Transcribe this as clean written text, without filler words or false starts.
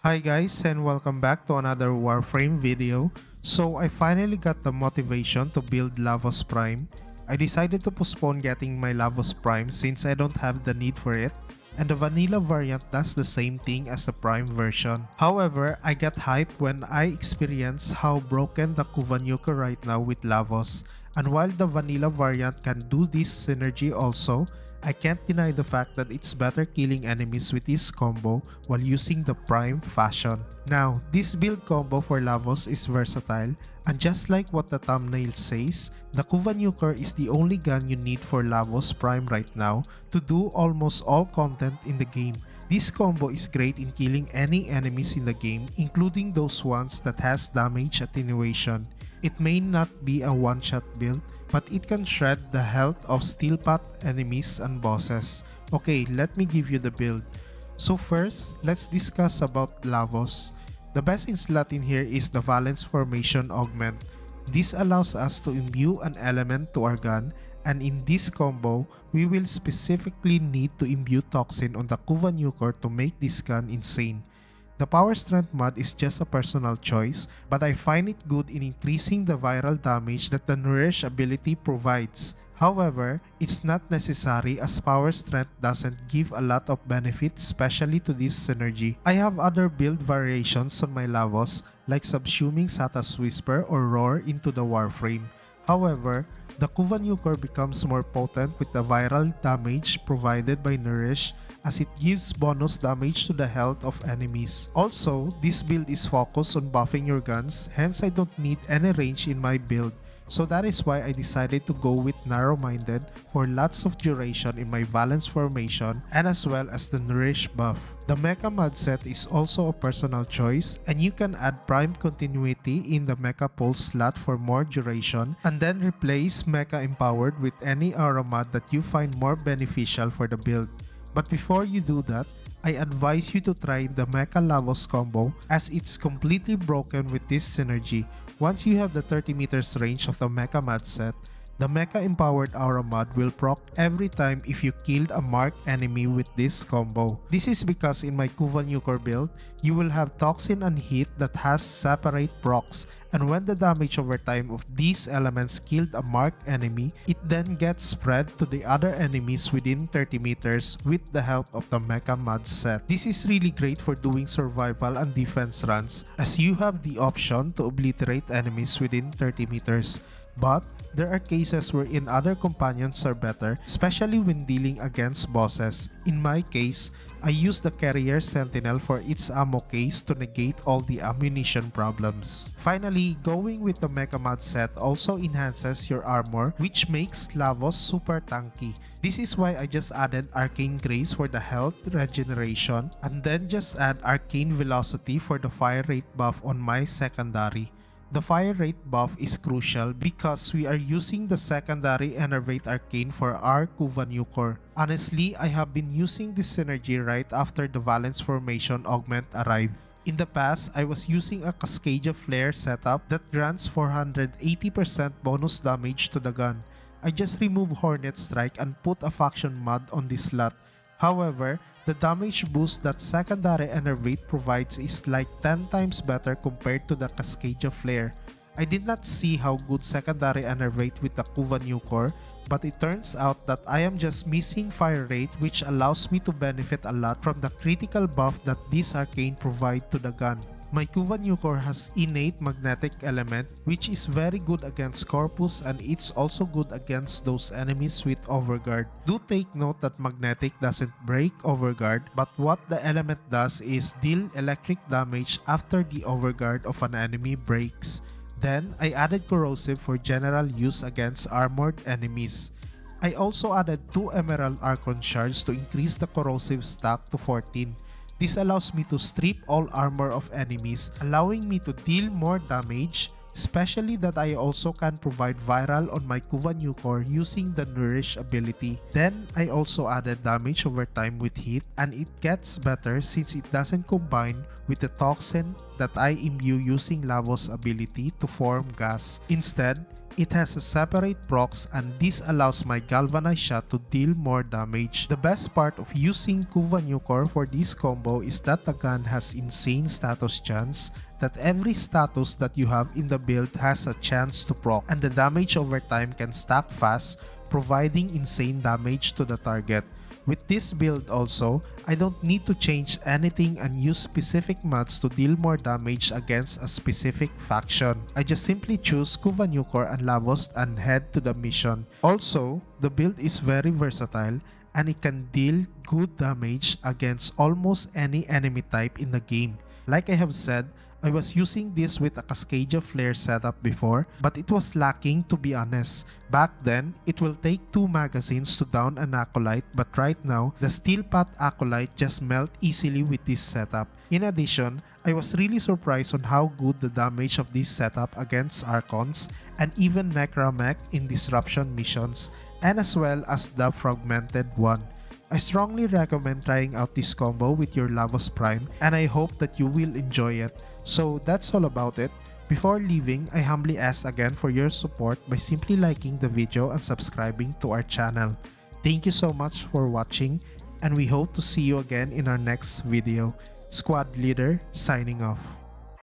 Hi guys, and welcome back to another Warframe video. So I finally got the motivation to build Lavos Prime. I decided to postpone getting my Lavos Prime since I don't have the need for it, and the vanilla variant does the same thing as the Prime version. However, I got hyped when I experienced how broken the Kuvanyuka right now with Lavos, and while the vanilla variant can do this synergy also, I can't deny the fact that it's better killing enemies with this combo while using the Prime fashion. Now, this build combo for Lavos is versatile, and just like what the thumbnail says, the Kuvanyuker is the only gun you need for Lavos Prime right now to do almost all content in the game. This combo is great in killing any enemies in the game, including those ones that has damage attenuation. It may not be a one-shot build, but it can shred the health of steel pot enemies and bosses. Okay, let me give you the build. So first, let's discuss about Lavos. The best in slot in here is the Valence Formation Augment. This allows us to imbue an element to our gun, and in this combo, we will specifically need to imbue Toxin on the Kuvanyuker to make this gun insane. The power strength mod is just a personal choice, but I find it good in increasing the viral damage that the Nourish ability provides. However, it's not necessary as power strength doesn't give a lot of benefit, especially to this synergy. I have other build variations on my Lavos like subsuming Sata's Whisper or Roar into the Warframe. However, the Kuvanyuker becomes more potent with the viral damage provided by Nourish as it gives bonus damage to the health of enemies. Also, this build is focused on buffing your guns, hence I don't need any range in my build. So that is why I decided to go with narrow-minded for lots of duration in my Valence formation and as well as the Nourish buff. The Mecha mod set is also a personal choice, and you can add Prime Continuity in the Mecha Pulse slot for more duration and then replace Mecha Empowered with any aura mod that you find more beneficial for the build. But before you do that, I advise you to try the Mecha Lavos combo as it's completely broken with this synergy. Once you have the 30 meters range of the Mecha mod set, the Mecha Empowered Aura mod will proc every time if you killed a marked enemy with this combo. This is because in my Kuvanyuker build, you will have Toxin and Heat that has separate procs, and when the damage over time of these elements killed a marked enemy, it then gets spread to the other enemies within 30 meters with the help of the Mecha mod set. This is really great for doing survival and defense runs as you have the option to obliterate enemies within 30 meters. But there are cases wherein other companions are better, especially when dealing against bosses. In my case, I use the Carrier Sentinel for its ammo case to negate all the ammunition problems. Finally, going with the Mecha mod set also enhances your armor, which makes Lavos super tanky. This is why I just added Arcane Grace for the health regeneration and then just add Arcane Velocity for the fire rate buff on my secondary. The fire rate buff is crucial because we are using the secondary Enervate Arcane for our Kuvanyuker. Honestly, I have been using this synergy right after the Valence Formation Augment arrived. In the past, I was using a Cascadia Flare setup that grants 480% bonus damage to the gun. I just removed Hornet Strike and put a faction mod on this slot. However, the damage boost that secondary Enervate provides is like 10 times better compared to the Cascadia Flare. I did not see how good secondary Enervate with the Kuvanyuker, but it turns out that I am just missing fire rate, which allows me to benefit a lot from the critical buff that this arcane provide to the gun. My Kuvanyuker has innate magnetic element, which is very good against Corpus, and it's also good against those enemies with Overguard. Do take note that magnetic doesn't break Overguard, but what the element does is deal electric damage after the Overguard of an enemy breaks. Then, I added Corrosive for general use against armored enemies. I also added 2 Emerald Archon shards to increase the Corrosive stack to 14. This allows me to strip all armor of enemies, allowing me to deal more damage, especially that I also can provide viral on my Kuvanyuker using the Nourish ability. Then, I also added damage over time with Heat, and it gets better since it doesn't combine with the Toxin that I imbue using Lavos ability to form gas. Instead, It has a separate procs and this allows my galvanized shot to deal more damage. The best part of using Kuva Nucor for this combo is that the gun has insane status chance, that every status that you have in the build has a chance to proc, and the damage over time can stack fast, providing insane damage to the target. With this build also, I don't need to change anything and use specific mods to deal more damage against a specific faction. I just simply choose Kuva Nucor and Lavos and head to the mission. Also, the build is very versatile and it can deal good damage against almost any enemy type in the game. Like I have said, I was using this with a Cascadia Flare setup before, but it was lacking, to be honest. Back then, it will take 2 magazines to down an Acolyte, but right now, the Steel Path Acolyte just melt easily with this setup. In addition, I was really surprised on how good the damage of this setup against Archons and even Necramech in Disruption missions, and as well as the Fragmented one. I strongly recommend trying out this combo with your Lavos Prime and I hope that you will enjoy it. So that's all about it. Before leaving, I humbly ask again for your support by simply liking the video and subscribing to our channel. Thank you so much for watching and we hope to see you again in our next video. Squad Leader signing off.